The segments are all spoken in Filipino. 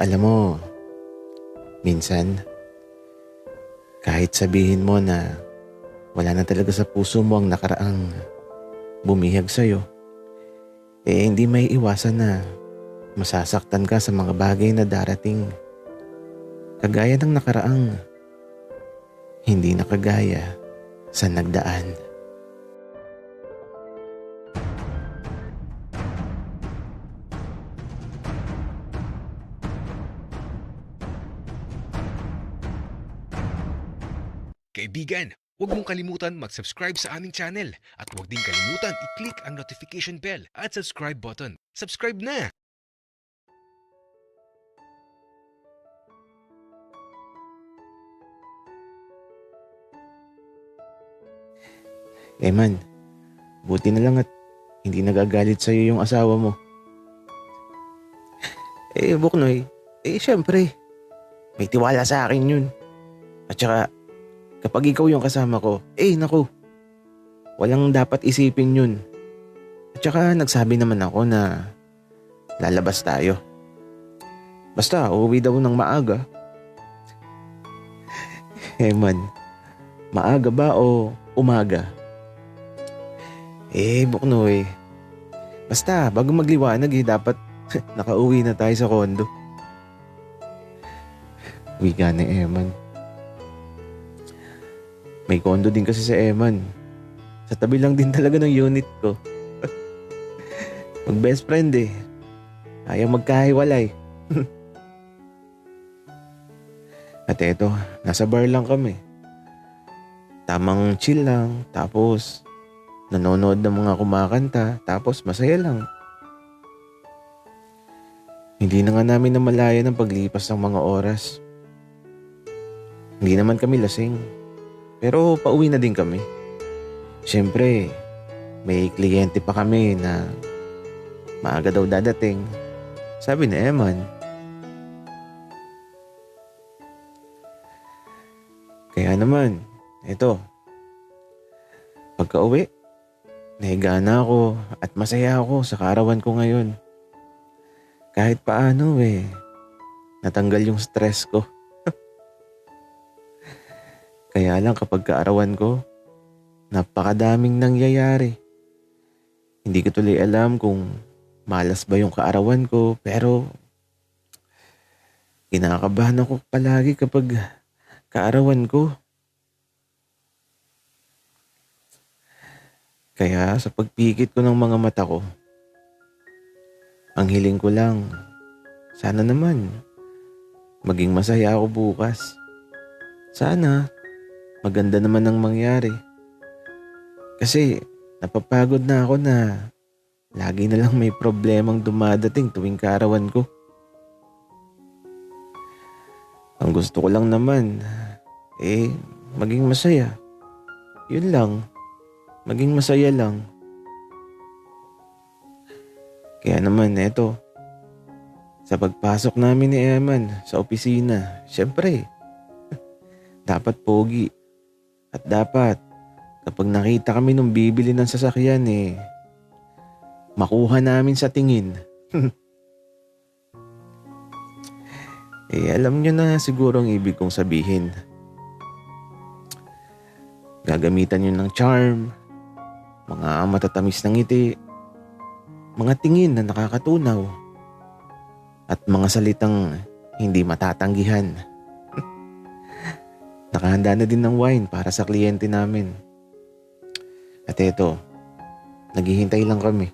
Alam mo, minsan, kahit sabihin mo na wala na talaga sa puso mo ang nakaraang bumihag sa'yo, hindi may iwasan na masasaktan ka sa mga bagay na darating. Kagaya ng nakaraang hindi nakagaya sa nagdaan. Kaibigan, huwag mong kalimutan mag-subscribe sa aming channel at huwag din kalimutan i-click ang notification bell at subscribe button. Subscribe na! Man, buti na lang at hindi nagagalit sa'yo yung asawa mo. Buknoy, syempre, may tiwala sa akin yun. At saka, kapag ikaw yung kasama ko, naku, walang dapat isipin yun. At saka nagsabi naman ako na lalabas tayo. Basta uuwi daw ng maaga. Man, maaga ba o umaga? Buknoy, basta bago magliwanag dapat nakauwi na tayo sa kondo. Wika ni Eman. May kondo din kasi sa Eman. Sa tabi lang din talaga ng unit ko. Mag best friend ayaw magkahiwalay. At eto, nasa bar lang kami. Tamang chill lang, tapos nanonood ng mga kumakanta, tapos masaya lang. Hindi na nga namin namalayan ang paglipas ng mga oras. Hindi naman kami lasing, pero pauwi na din kami. Siyempre, may kliyente pa kami na maaga daw dadating. Sabi ni Eman. Kaya naman, eto, pagka-uwi, nahiga na ako at masaya ako sa kaarawan ko ngayon. Kahit paano natanggal yung stress ko. Kaya lang kapag kaarawan ko, napakadaming nangyayari. Hindi ko tuloy alam kung malas ba yung kaarawan ko, pero kinakabahan ako palagi kapag kaarawan ko. Kaya sa pagpikit ko ng mga mata ko, ang hiling ko lang, sana naman maging masaya ako bukas. Sana maganda naman ang mangyari. Kasi napapagod na ako na lagi na lang may problemang dumadating tuwing kaarawan ko. Ang gusto ko lang naman, maging masaya. Yun lang, maging masaya lang. Kaya naman eto, sa pagpasok namin ni Eman sa opisina, syempre, dapat pogi. At dapat, kapag nakita kami nung bibili ng sasakyan makuha namin sa tingin. Alam nyo na siguro ang ibig kong sabihin. Gagamitan nyo ng charm, mga matatamis ng ngiti, mga tingin na nakakatunaw, at mga salitang hindi matatanggihan. Nakahanda na din ng wine para sa kliyente namin. At eto, naghihintay lang kami.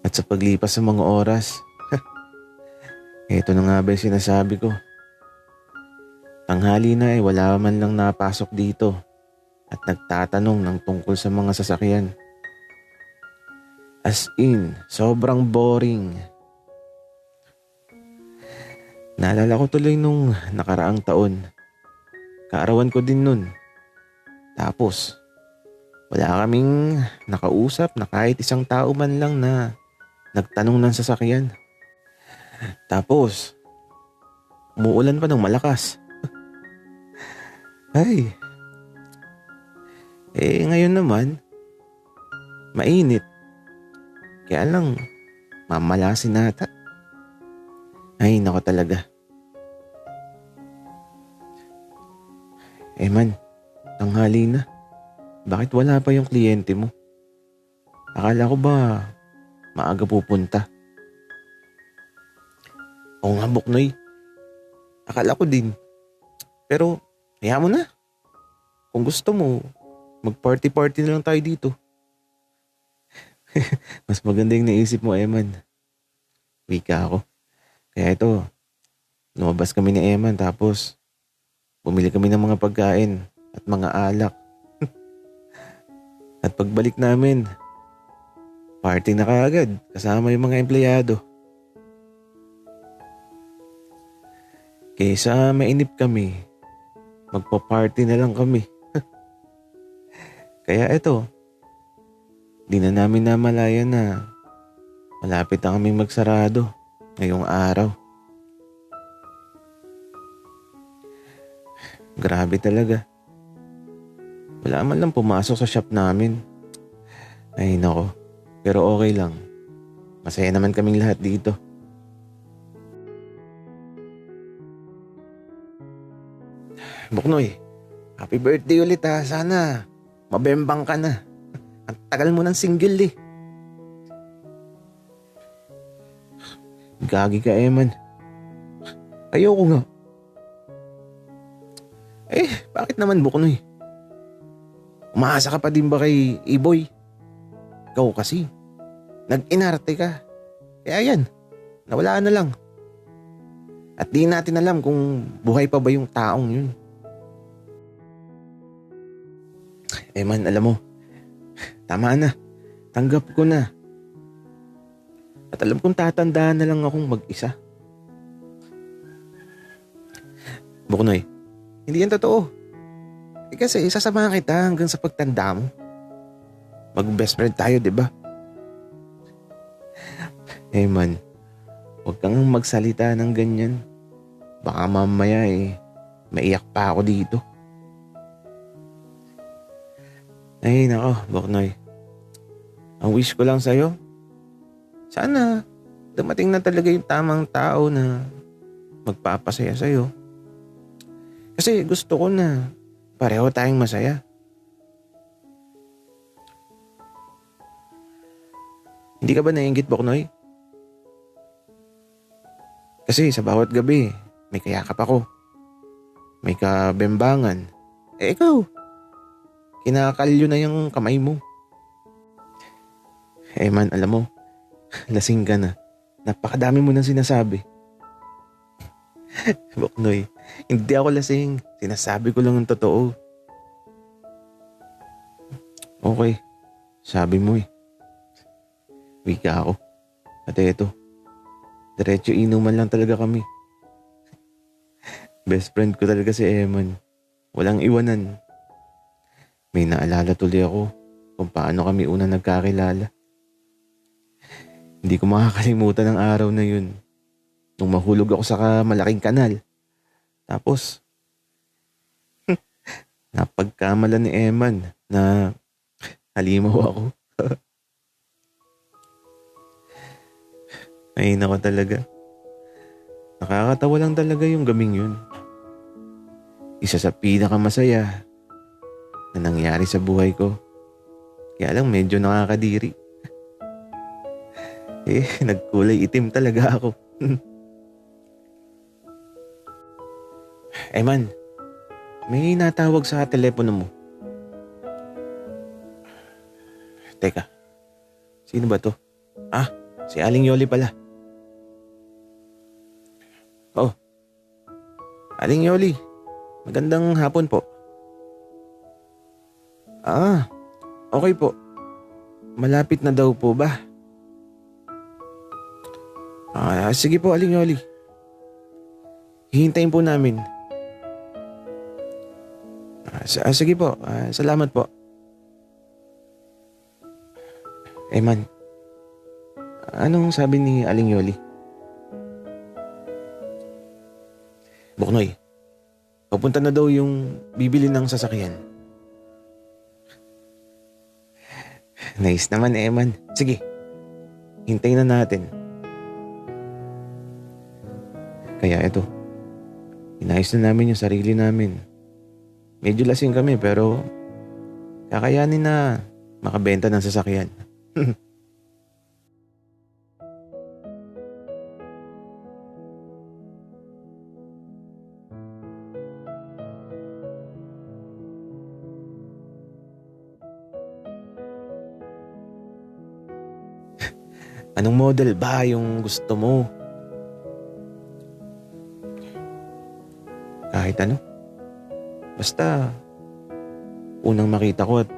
At sa paglipas ng mga oras, eto na nga ba yung sinasabi ko. Tanghali na wala man lang napasok dito at nagtatanong ng tungkol sa mga sasakyan. As in, sobrang boring. Naalala ko tuloy nung nakaraang taon. Kaarawan ko din nun. Tapos, wala kaming nakausap na kahit isang tao man lang na nagtanong ng sasakyan. Tapos, umuulan pa ng malakas. Ay, ngayon naman, mainit. Kaya lang, mamalasin nata. Ay, nako talaga. Man, tanghali na. Bakit wala pa yung kliyente mo? Akala ko ba maaga pupunta? Oo nga, Buknoy. Akala ko din. Pero, hayaan mo na. Kung gusto mo, mag-party-party na lang tayo dito. Mas maganda yung naisip mo, Eman. Wika ako. Kaya ito, lumabas kami ni Eman tapos bumili kami ng mga pagkain at mga alak. At pagbalik namin, party na kaagad kasama yung mga empleyado. Kaysa mainip kami, magpa-party na lang kami. Kaya eto, di na namin namalayan na malapit na kaming magsarado ngayong araw. Grabe talaga. Wala man lang pumasok sa shop namin. Ay nako, pero okay lang. Masaya naman kaming lahat dito. Buknoy, happy birthday ulit ha. Sana mabembang ka na. Ang tagal mo ng single eh. Gagi ka, Eman. Ayoko nga. Bakit naman, Buknoy? Umaasa ka pa din ba kay E-Boy? Ikaw kasi, nag-inarte ka. Kaya yan, nawala na lang. At di natin alam kung buhay pa ba yung taong yun. Man, alam mo, tama na. Tanggap ko na. At alam kong tatandaan na lang akong mag-isa. Buknoy, hindi yan totoo. Kasi isasamahan kita hanggang sa pagtanda mo. Mag-best friend tayo, di ba? Man, huwag kang magsalita ng ganyan. Baka mamaya maiyak pa ako dito. Ay, nako, Buknoy. Ang wish ko lang sa'yo, sana dumating na talaga yung tamang tao na magpapasaya sa'yo. Kasi gusto ko na pareho tayong masaya. Hindi ka ba naiinggit, Buknoy? Kasi sa bawat gabi, may kayakap ako. May kabembangan. Ikaw, kinakalyo na yung kamay mo. Man, alam mo, lasing ka na. Napakadami mo nang sinasabi. Buknoy, hindi ako lasing. Sinasabi ko lang ang totoo. Okay, sabi mo Wika ako. At eto, diretso inuman lang talaga kami. Best friend ko talaga si Eman. Walang iwanan. May naalala tuloy ako kung paano kami una nagkakilala. Hindi ko makakalimutan ang araw na yun. Nung mahulog ako sa malaking kanal. Tapos, napagkamalan ni Eman na halimaw ako. Ay, nako talaga. Nakakatawa lang talaga yung gaming yun. Isa sa pinakamasaya na nangyari sa buhay ko. Kaya lang medyo nakakadiri. Nagkulay itim talaga ako. Man, may natawag sa telepono mo. Teka, sino ba to? Si Aling Yoli pala. Oh, Aling Yoli, magandang hapon po. Okay po. Malapit na daw po ba? Sige po, Aling Yoli. Hihintayin po namin. Sige po, salamat po. Man, anong sabi ni Aling Yoli? Buknoy, papunta na daw yung bibili ng sasakyan. Nice naman, man. Sige, hintayin na natin. Kaya eto, inayos na namin yung sarili namin. Medyo lasing kami pero kakayanin na makabenta ng sasakyan. Anong model ba yung gusto mo? Kahit ano. Basta unang makita ko at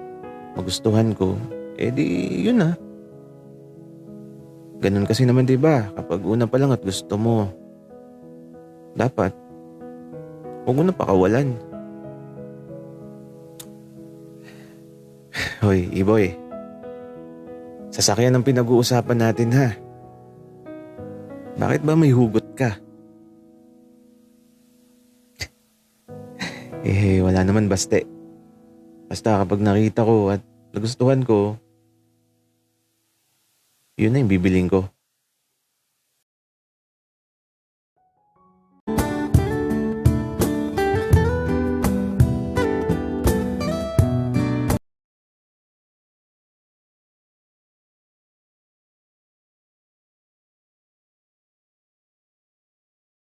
magustuhan ko, di yun na. Ganun kasi naman 'di ba? Kapag una pa lang at gusto mo, dapat huwag mo na pakawalan. Hoy, Iboy. Sasakyan ang pinag-uusapan natin ha. Bakit ba may hugot ka? Wala naman baste. Basta kapag nakita ko at nagustuhan ko, yun na yung bibiling ko.